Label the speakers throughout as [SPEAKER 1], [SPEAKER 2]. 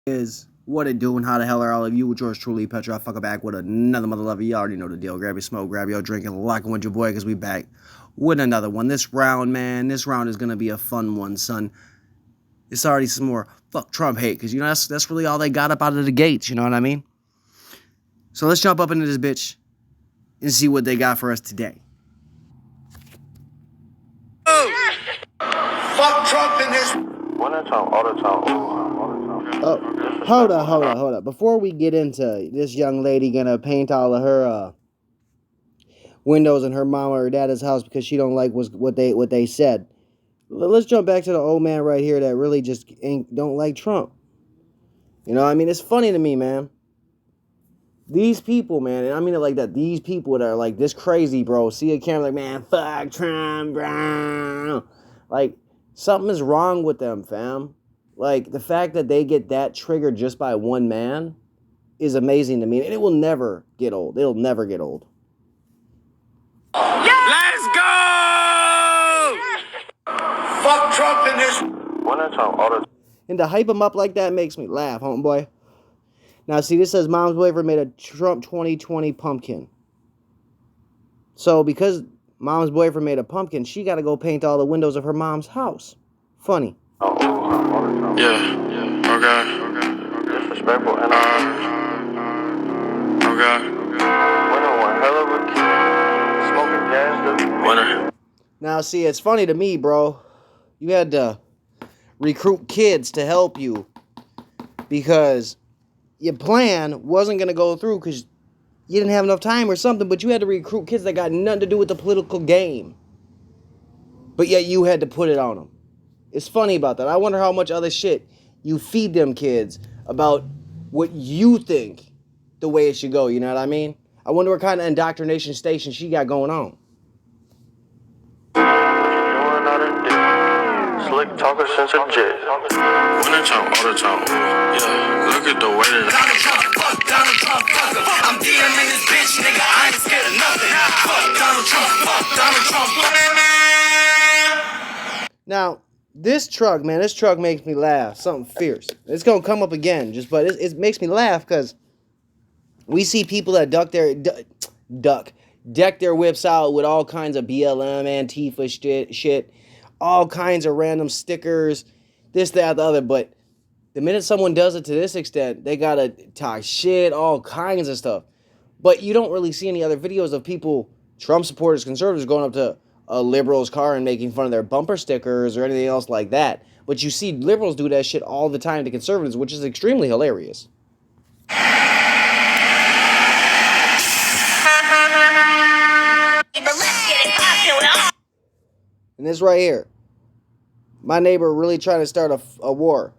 [SPEAKER 1] Is what it do and how the hell are all of you? With yours truly, Petrov, fucker back with another mother lover. You already know the deal. Grab your smoke, grab your drink, and lock in with your boy, because we back with another one. This round, man, this round is gonna be a fun one, son. It's already some more fuck Trump hate, because you know that's really all they got up out of the gates. You know what I mean? So let's jump up into this bitch and see what they got for us today.
[SPEAKER 2] Oh. Fuck Trump in this. One at a time, all the time.
[SPEAKER 1] Oh, hold up. Before we get into this young lady gonna paint all of her windows in her mama or dad's house because she don't like what they said, let's jump back to the old man right here that really just don't like Trump. You know, I mean, it's funny to me, man. These people, man, and I mean it like that. These people that are like this crazy, bro, see a camera like, man, fuck Trump, bro. Like, something is wrong with them, fam. Like, the fact that they get that triggered just by one man is amazing to me. And it will never get old. It'll never get old.
[SPEAKER 2] Yeah! Let's go! Fuck Trump in this. One at a time, all the time.
[SPEAKER 1] And to hype him up like that makes me laugh, homeboy. Now, see, this says mom's boyfriend made a Trump 2020 pumpkin. So, because mom's boyfriend made a pumpkin, she got to go paint all the windows of her mom's house. Funny.
[SPEAKER 2] Yeah. Okay. Disrespectful. And okay. Winner one hell of a kid. Smoking gas. Winner.
[SPEAKER 1] Now, see, it's funny to me, bro. You had to recruit kids to help you because your plan wasn't going to go through because you didn't have enough time or something, but you had to recruit kids that got nothing to do with the political game. But yet you had to put it on them. It's funny about that. I wonder how much other shit you feed them kids about what you think the way it should go. You know what I mean? I wonder what kind of indoctrination station she got going on.
[SPEAKER 2] Slick talker since a jet. One at a time, all the time. Yeah, look at the way that Donald Trump, fuck Donald Trump, fuck him. I'm DMing this bitch, nigga. I ain't scared of nothing. Fuck Donald Trump, fuck Donald Trump.
[SPEAKER 1] Now, this truck, man, this truck makes me laugh. Something fierce. It's gonna come up again, but it makes me laugh because we see people that deck their whips out with all kinds of BLM, Antifa shit, all kinds of random stickers, this, that, the other. But the minute someone does it to this extent, they gotta talk shit, all kinds of stuff. But you don't really see any other videos of people, Trump supporters, conservatives, going up to a liberal's car and making fun of their bumper stickers or anything else like that. But you see liberals do that shit all the time to conservatives, which is extremely hilarious. And this right here, my neighbor really trying to start a war.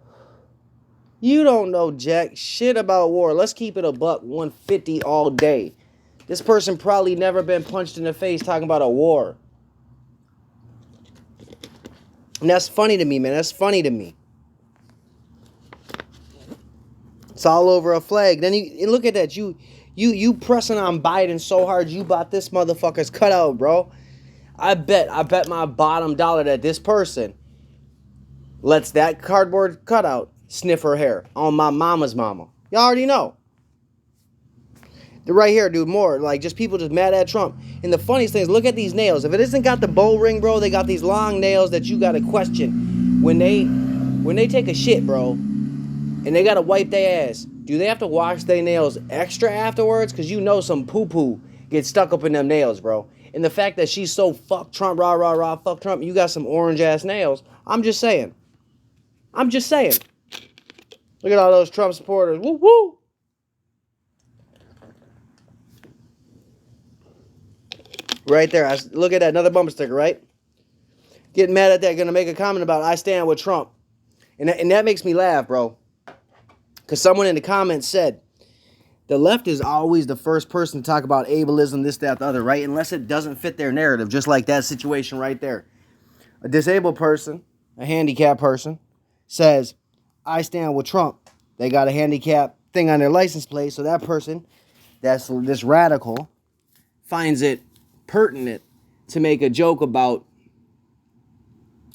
[SPEAKER 1] You don't know jack shit about war. Let's keep it a buck 150 all day. This person probably never been punched in the face talking about a war. And that's funny to me, man. That's funny to me. It's all over a flag. Then you look at that. You pressing on Biden so hard you bought this motherfucker's cutout, bro. I bet my bottom dollar that this person lets that cardboard cutout sniff her hair on my mama's mama. Y'all already know. Right here, dude, more like just people just mad at Trump. And the funniest thing is, look at these nails. If it isn't got the bow ring, bro, they got these long nails that you gotta question when they take a shit, bro, and they gotta wipe their ass. Do they have to wash their nails extra afterwards? Cause you know some poo poo gets stuck up in them nails, bro. And the fact that she's so fuck Trump, rah rah rah, fuck Trump, you got some orange ass nails. I'm just saying. Look at all those Trump supporters. Woo woo. Right there. Look at that. Another bumper sticker, right? Getting mad at that. Going to make a comment about I stand with Trump. And that makes me laugh, bro. Because someone in the comments said, the left is always the first person to talk about ableism, this, that, the other, right? Unless it doesn't fit their narrative. Just like that situation right there. A disabled person, a handicapped person, says, I stand with Trump. They got a handicap thing on their license plate. So that person, that's this radical, finds it pertinent to make a joke about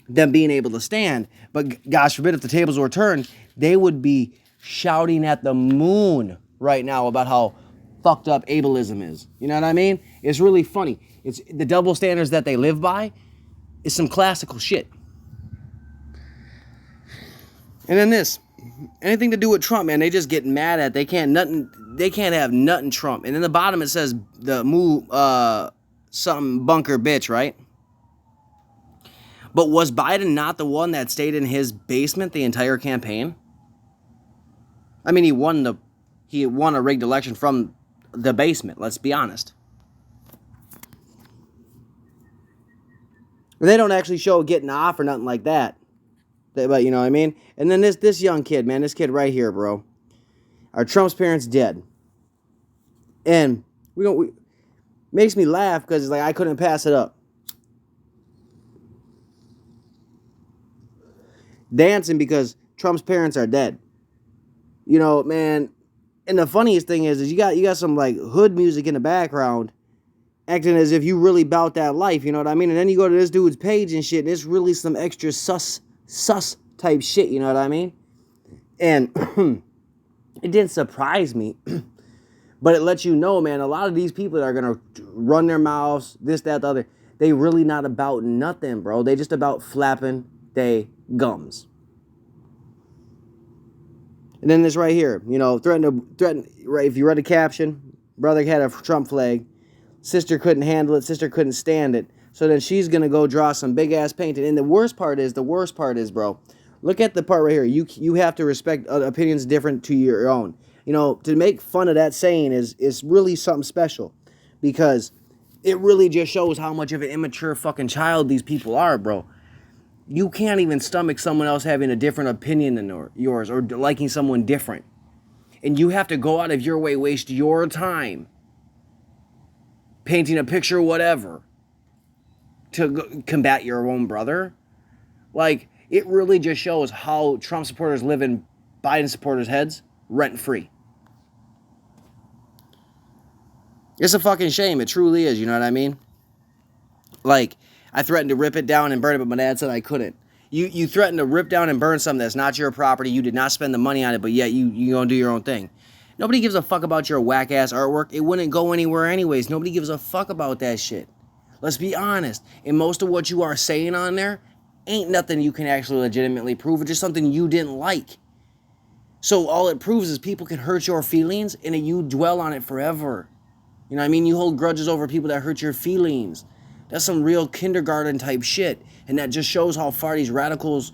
[SPEAKER 1] them being able to stand. But gosh forbid if the tables were turned, they would be shouting at the moon right now about how fucked up ableism is. You know what I mean? It's really funny. It's the double standards that they live by is some classical shit. And then this, anything to do with Trump, man, they just get mad at. They can't have nothing Trump. And in the bottom it says the something bunker bitch, right? But was Biden not the one that stayed in his basement the entire campaign? I mean, he won a rigged election from the basement, let's be honest. They don't actually show getting off or nothing like that. But you know what I mean? And then this young kid, man, this kid right here, bro. Are Trump's parents dead? And makes me laugh because it's like I couldn't pass it up. Dancing because Trump's parents are dead. You know, man. And the funniest thing is you got some like hood music in the background, acting as if you really about that life. You know what I mean? And then you go to this dude's page and shit, and it's really some extra sus type shit. You know what I mean? And it didn't surprise me, but it lets you know, man. A lot of these people that are gonna run their mouths, this, that, the other. They really not about nothing, bro. They just about flapping they gums. And then this right here, you know, threaten, right, if you read the caption, brother had a Trump flag, sister couldn't handle it, sister couldn't stand it, so then she's going to go draw some big-ass painting. And the worst part is, bro, look at the part right here. You have to respect opinions different to your own. You know, to make fun of that saying is really something special, because it really just shows how much of an immature fucking child these people are, bro. You can't even stomach someone else having a different opinion than yours or liking someone different. And you have to go out of your way, waste your time painting a picture, whatever, to combat your own brother. Like, it really just shows how Trump supporters live in Biden supporters' heads rent-free. It's a fucking shame. It truly is, you know what I mean? Like, I threatened to rip it down and burn it, but my dad said I couldn't. You threatened to rip down and burn something that's not your property. You did not spend the money on it, but yet you gonna do your own thing. Nobody gives a fuck about your whack-ass artwork. It wouldn't go anywhere anyways. Nobody gives a fuck about that shit. Let's be honest. And most of what you are saying on there ain't nothing you can actually legitimately prove. It's just something you didn't like. So all it proves is people can hurt your feelings and you dwell on it forever. You know what I mean? You hold grudges over people that hurt your feelings. That's some real kindergarten type shit. And that just shows how far these radicals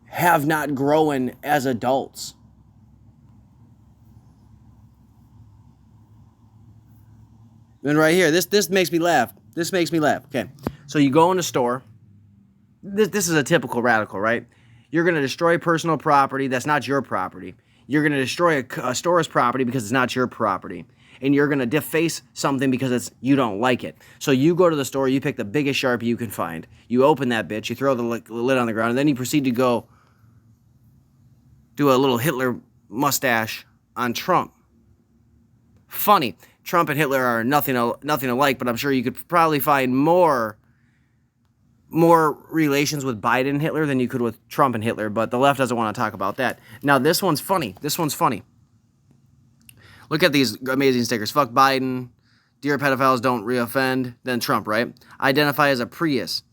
[SPEAKER 1] have not grown as adults. And right here, this makes me laugh. This makes me laugh. Okay. So you go in the store. This is a typical radical, right? You're going to destroy personal property that's not your property. You're going to destroy a store's property because it's not your property. And you're going to deface something because you don't like it. So you go to the store, you pick the biggest Sharpie you can find. You open that bitch, you throw the lid on the ground, and then you proceed to go do a little Hitler mustache on Trump. Funny. Trump and Hitler are nothing alike, but I'm sure you could probably find more relations with Biden and Hitler than you could with Trump and Hitler, but the left doesn't want to talk about that. Now, this one's funny. Look at these amazing stickers. Fuck Biden. Dear pedophiles, don't reoffend. Then Trump, right? Identify as a Prius.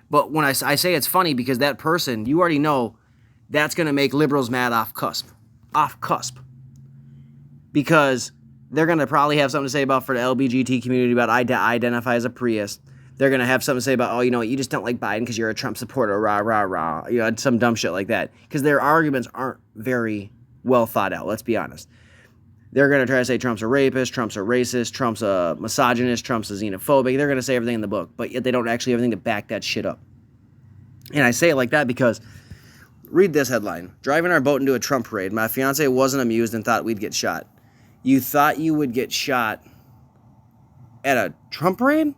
[SPEAKER 1] But when I say it's funny because that person, you already know that's going to make liberals mad off cusp. Because they're going to probably have something to say about for the LGBT community about identify as a Prius. They're going to have something to say about, oh, you know, you just don't like Biden because you're a Trump supporter, rah, rah, rah. You know, some dumb shit like that. Because their arguments aren't very well thought out, let's be honest. They're going to try to say Trump's a rapist, Trump's a racist, Trump's a misogynist, Trump's a xenophobic. They're going to say everything in the book, but yet they don't actually have anything to back that shit up. And I say it like that because, read this headline. Driving our boat into a Trump parade. My fiance wasn't amused and thought we'd get shot. You thought you would get shot at a Trump parade?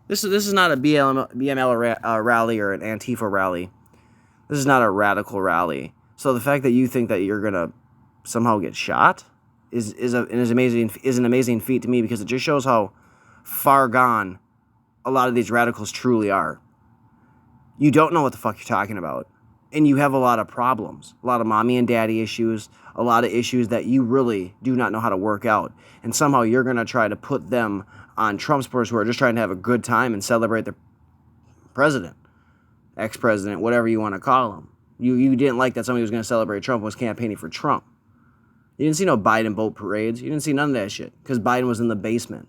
[SPEAKER 1] This is not a BML rally or an Antifa rally. This is not a radical rally. So the fact that you think that you're going to somehow get shot is an amazing feat to me, because it just shows how far gone a lot of these radicals truly are. You don't know what the fuck you're talking about. and you have a lot of problems, a lot of mommy and daddy issues, a lot of issues that you really do not know how to work out. And somehow you're going to try to put them on Trump supporters who are just trying to have a good time and celebrate the president, ex-president, whatever you want to call him. You didn't like that somebody was going to celebrate Trump and was campaigning for Trump. You didn't see no Biden boat parades. You didn't see none of that shit because Biden was in the basement.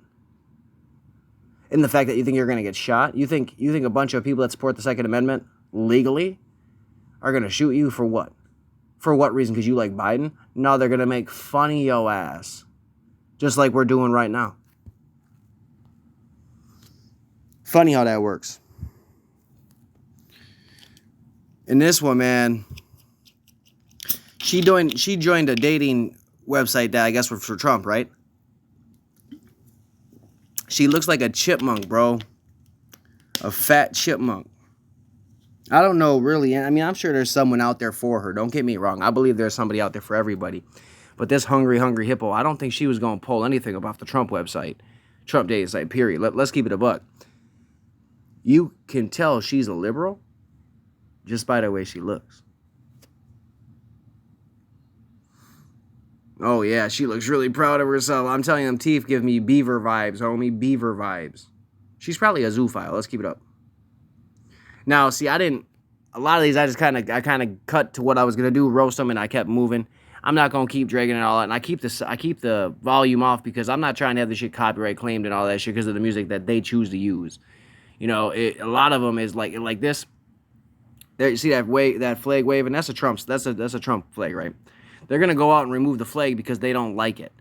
[SPEAKER 1] And the fact that you think you're going to get shot, you think a bunch of people that support the Second Amendment legally are going to shoot you for what? For what reason? Because you like Biden? No, they're going to make fun of your ass. Just like we're doing right now. Funny how that works. And this one, man, she joined a dating website that I guess was for Trump, right? She looks like a chipmunk, bro. A fat chipmunk. I don't know, really. I mean, I'm sure there's someone out there for her. Don't get me wrong. I believe there's somebody out there for everybody. But this hungry hippo, I don't think she was going to pull anything up off the Trump website. Trump dating site, period. Let's keep it a buck. You can tell she's a liberal just by the way she looks. Oh, yeah, she looks really proud of herself. I'm telling you, them teeth give me beaver vibes, homie. Beaver vibes. She's probably a zoophile. Let's keep it up. Now, see, a lot of these, I kind of cut to what I was going to do, roast them, and I kept moving. I'm not going to keep dragging it all out, and I keep the volume off because I'm not trying to have this shit copyright claimed and all that shit because of the music that they choose to use. You know, a lot of them is like this. There, you see that flag waving? That's a Trump flag, right? They're going to go out and remove the flag because they don't like it.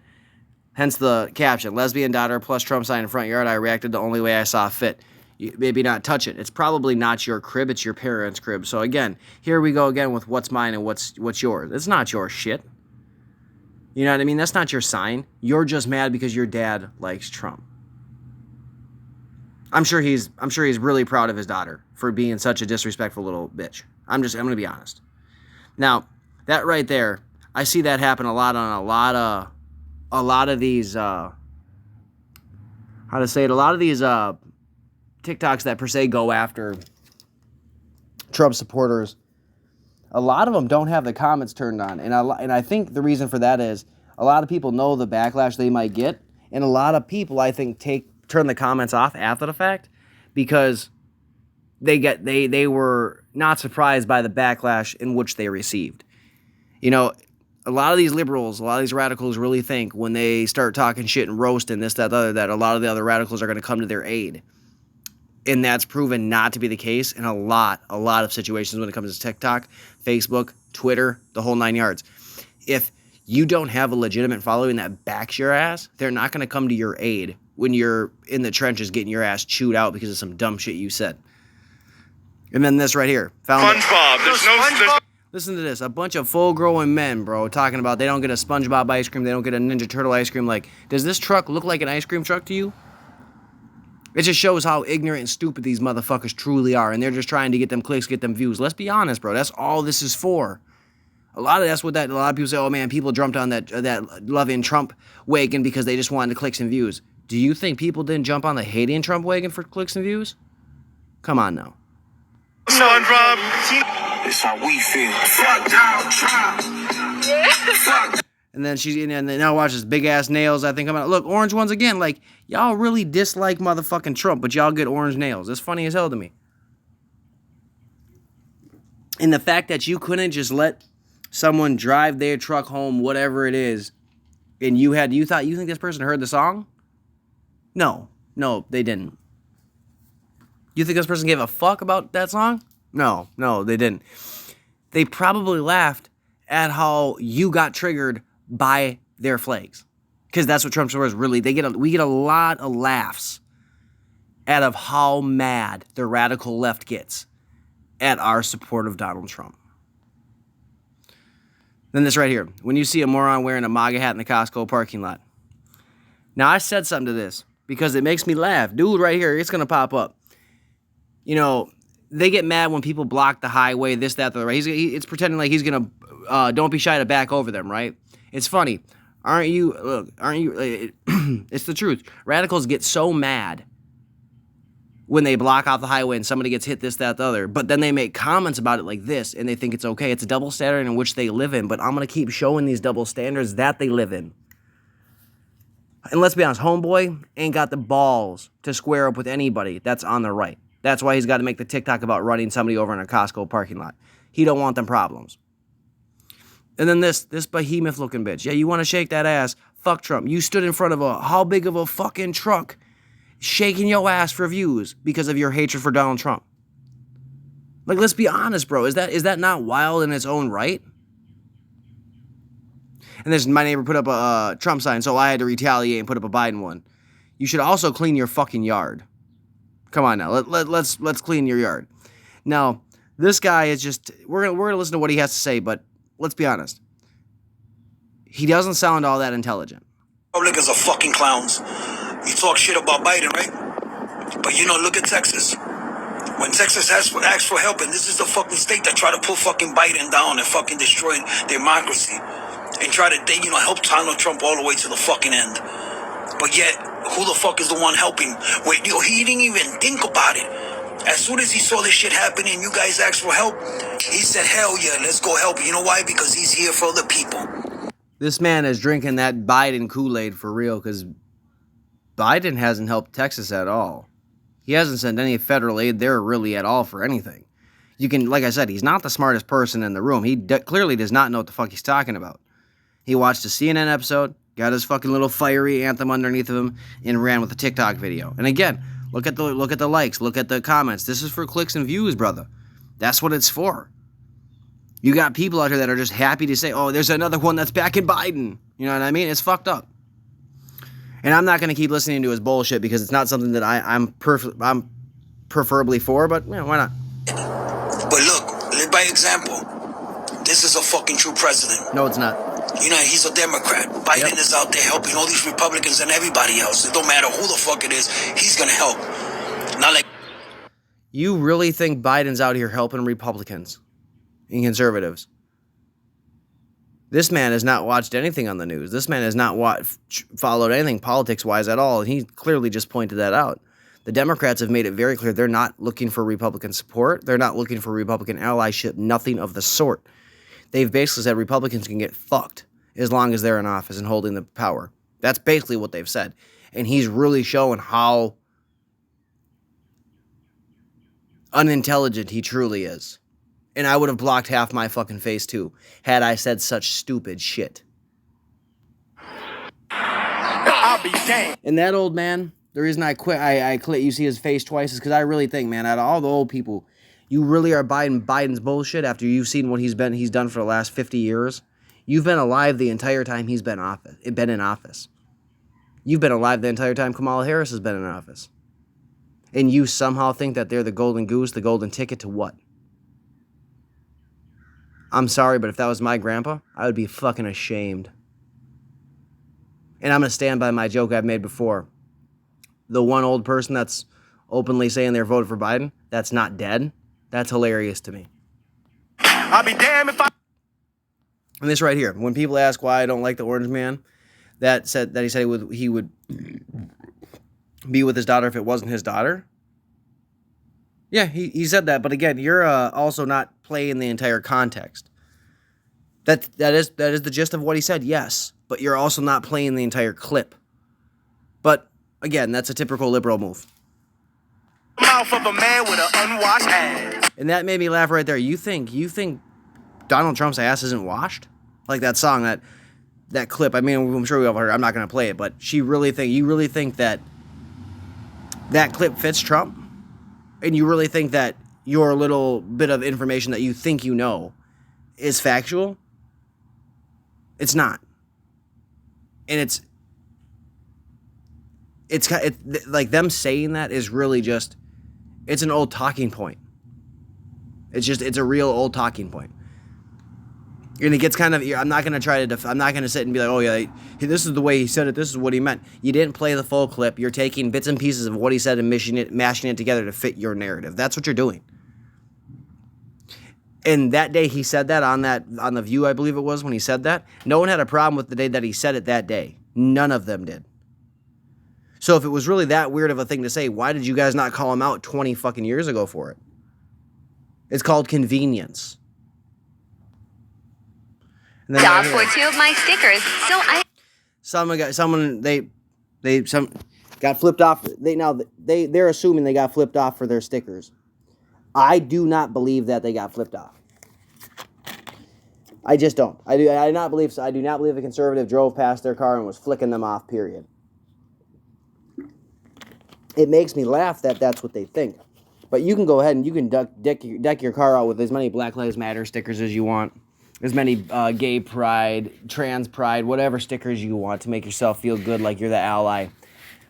[SPEAKER 1] Hence the caption, lesbian daughter plus Trump sign in front yard. I reacted the only way I saw fit. You maybe not touch it. It's probably not your crib. It's your parents' crib. So again, here we go again with what's mine and what's yours. It's not your shit. You know what I mean? That's not your sign. You're just mad because your dad likes Trump. I'm sure he's really proud of his daughter for being such a disrespectful little bitch. I'm going to be honest. Now, that right there, I see that happen a lot on a lot of these a lot of these TikToks that per se go after Trump supporters. A lot of them don't have the comments turned on, and I think the reason for that is a lot of people know the backlash they might get, and a lot of people I think turn the comments off after the fact because they were not surprised by the backlash in which they received. You know, a lot of these liberals, a lot of these radicals really think when they start talking shit and roasting this, that, the other, that a lot of the other radicals are going to come to their aid. And that's proven not to be the case in a lot of situations when it comes to TikTok, Facebook, Twitter, the whole 9 yards. If you don't have a legitimate following that backs your ass, they're not going to come to your aid when you're in the trenches getting your ass chewed out because of some dumb shit you said. And then this right here. SpongeBob. Listen to this. A bunch of full-grown men, bro, talking about they don't get a SpongeBob ice cream, they don't get a Ninja Turtle ice cream. Like, does this truck look like an ice cream truck to you? It just shows how ignorant and stupid these motherfuckers truly are, and they're just trying to get them clicks, get them views. Let's be honest, bro. That's all this is for. A lot of people say, oh, man, people jumped on that loving Trump wagon because they just wanted the clicks and views. Do you think people didn't jump on the hating Trump wagon for clicks and views? Come on now. SpongeBob. It's how we feel. Fuck Donald Trump. Yeah. And then now watch this big ass nails. I think I'm look orange ones again. Like y'all really dislike motherfucking Trump, but y'all get orange nails. It's funny as hell to me. And the fact that you couldn't just let someone drive their truck home, whatever it is, and you think this person heard the song? No, they didn't. You think this person gave a fuck about that song? No, they didn't. They probably laughed at how you got triggered by their flags. Because that's what Trump supporters really, we get a lot of laughs out of how mad the radical left gets at our support of Donald Trump. Then this right here. When you see a moron wearing a MAGA hat in the Costco parking lot. Now, I said something to this because it makes me laugh. Dude right here, it's going to pop up. You know, they get mad when people block the highway, this, that, the other. It's pretending like he's going to, don't be shy to back over them, right? It's funny. It's the truth. Radicals get so mad when they block off the highway and somebody gets hit, this, that, the other. But then they make comments about it like this, and they think it's okay. It's a double standard in which they live in, but I'm going to keep showing these double standards that they live in. And let's be honest, homeboy ain't got the balls to square up with anybody that's on the right. That's why he's got to make the TikTok about running somebody over in a Costco parking lot. He don't want them problems. And then this behemoth-looking bitch. Yeah, you want to shake that ass? Fuck Trump. You stood in front of how big of a fucking truck shaking your ass for views because of your hatred for Donald Trump. Like, let's be honest, bro. Is that not wild in its own right? And there's my neighbor put up a Trump sign, so I had to retaliate and put up a Biden one. You should also clean your fucking yard. Come on now, let's clean your yard. Now, this guy is just we're gonna listen to what he has to say, but let's be honest. He doesn't sound all that intelligent.
[SPEAKER 3] Republicans are fucking clowns. You talk shit about Biden, right? But look at Texas. When Texas asked for help, and this is the fucking state that tried to put fucking Biden down and fucking destroy democracy and try to, help Donald Trump all the way to the fucking end. But yet, who the fuck is the one helping? Wait, he didn't even think about it. As soon as he saw this shit happening, you guys asked for help, he said, hell yeah, let's go help. You know why? Because he's here for the people.
[SPEAKER 1] This man is drinking that Biden Kool-Aid for real, because Biden hasn't helped Texas at all. He hasn't sent any federal aid there really at all for anything. You can, like I said, he's not the smartest person in the room. He clearly does not know what the fuck he's talking about. He watched a CNN episode, got his fucking little fiery anthem underneath of him, and ran with a TikTok video. And again, look at the likes, look at the comments. This is for clicks and views, brother. That's what it's for. You got people out here that are just happy to say, oh, there's another one that's backing Biden. You know what I mean? It's fucked up. And I'm not going to keep listening to his bullshit because it's not something that I'm preferably for, but why not?
[SPEAKER 3] But look, live by example. This is a fucking true president.
[SPEAKER 1] No, it's not.
[SPEAKER 3] He's a Democrat. Biden is out there helping all these Republicans and everybody else. It don't matter who the fuck it is, he's going to help. Not like...
[SPEAKER 1] You really think Biden's out here helping Republicans and conservatives? This man has not watched anything on the news. This man has not followed anything politics-wise at all, and he clearly just pointed that out. The Democrats have made it very clear they're not looking for Republican support. They're not looking for Republican allyship, nothing of the sort. They've basically said Republicans can get fucked as long as they're in office and holding the power. That's basically what they've said. And he's really showing how unintelligent he truly is. And I would have blocked half my fucking face too, had I said such stupid shit.
[SPEAKER 3] I'll be damned.
[SPEAKER 1] And that old man, the reason I quit, I click, you see his face twice, is because I really think, man, out of all the old people, you really are buying Biden's bullshit after you've seen what he's done for the last 50 years. You've been alive the entire time he's been in office. You've been alive the entire time Kamala Harris has been in office. And you somehow think that they're the golden goose, the golden ticket to what? I'm sorry, but if that was my grandpa, I would be fucking ashamed. And I'm going to stand by my joke I've made before. The one old person that's openly saying they're voted for Biden, that's not dead. That's hilarious to me.
[SPEAKER 3] I'll be damned if I...
[SPEAKER 1] And this right here, when people ask why I don't like the orange man, he said he would be with his daughter if it wasn't his daughter. Yeah, he said that, but again, you're also not playing the entire context. That is the gist of what he said, yes, but you're also not playing the entire clip. But again, that's a typical liberal move.
[SPEAKER 3] Mouth of a man with an unwashed ass.
[SPEAKER 1] And that made me laugh right there. You think Donald Trump's ass isn't washed? Like that song, that clip. I mean, I'm sure we all heard. I'm not going to play it, but you really think that clip fits Trump? And you really think that your little bit of information that you think you know is factual? It's not. And it's like them saying that is really just, it's an old talking point. It's a real old talking point. And it gets kind of, I'm not going to sit and be like, oh yeah, this is the way he said it, this is what he meant. You didn't play the full clip. You're taking bits and pieces of what he said and mashing it together to fit your narrative. That's what you're doing. And that day he said that on The View, I believe it was, when he said that, no one had a problem with the day that he said it that day. None of them did. So if it was really that weird of a thing to say, why did you guys not call him out 20 fucking years ago for it? It's called convenience. And then
[SPEAKER 4] Job for 2 of my stickers, so I...
[SPEAKER 1] Someone got flipped off. They're assuming they got flipped off for their stickers. I do not believe that they got flipped off. I just don't. I do not believe a conservative drove past their car and was flicking them off, period. It makes me laugh that that's what they think. But you can go ahead and you can deck your car out with as many Black Lives Matter stickers as you want. As many gay pride, trans pride, whatever stickers you want to make yourself feel good like you're the ally.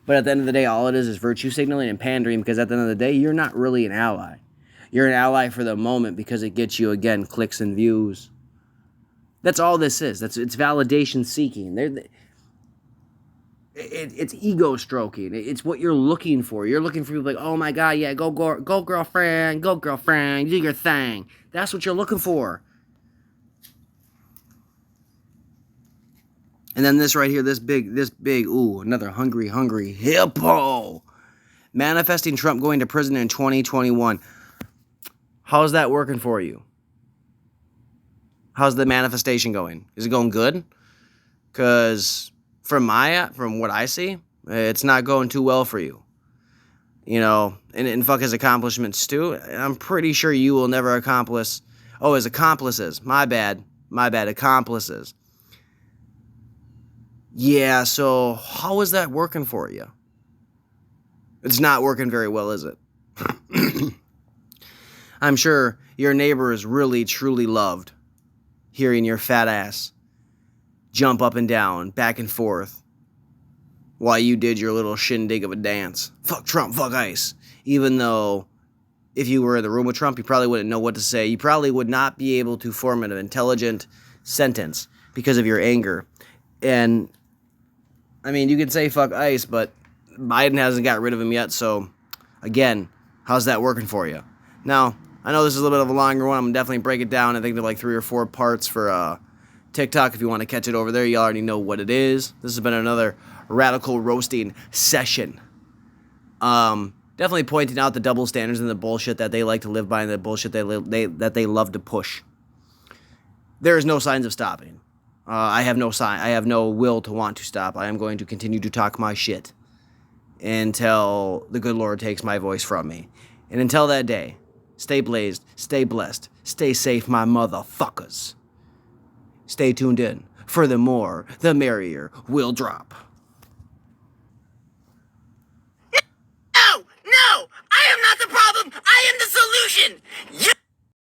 [SPEAKER 1] But at the end of the day, all it is virtue signaling and pandering, because at the end of the day, you're not really an ally. You're an ally for the moment because it gets you, again, clicks and views. That's all this is. It's validation seeking. It's ego stroking. It's what you're looking for. You're looking for people like, oh my God, yeah, go girlfriend, do your thing. That's what you're looking for. And then this right here, this big, ooh, another hungry hippo. Manifesting Trump going to prison in 2021. How's that working for you? How's the manifestation going? Is it going good? Because from what I see, it's not going too well for you. You know, and fuck his accomplishments too. I'm pretty sure you will never accomplish. Oh, his accomplices. My bad, accomplices. Yeah, so how is that working for you? It's not working very well, is it? I'm sure your neighbor is really, truly loved hearing your fat ass jump up and down, back and forth, while you did your little shindig of a dance. Fuck Trump, fuck ICE. Even though if you were in the room with Trump, you probably wouldn't know what to say. You probably would not be able to form an intelligent sentence because of your anger. And I mean, you could say fuck ICE, but Biden hasn't got rid of him yet, so again, how's that working for you? Now, I know this is a little bit of a longer one. I'm going to definitely break it down, I think, to like 3 or 4 parts for TikTok. If you want to catch it over there, you already know what it is. This has been another radical roasting session. Definitely pointing out the double standards and the bullshit that they like to live by and the bullshit that they love to push. There is no signs of stopping. I have no will to want to stop. I am going to continue to talk my shit until the good Lord takes my voice from me. And until that day, stay blazed, stay blessed, stay safe, my motherfuckers. Stay tuned in, for the more, the merrier will drop.
[SPEAKER 4] No, I am not the problem. I am the solution.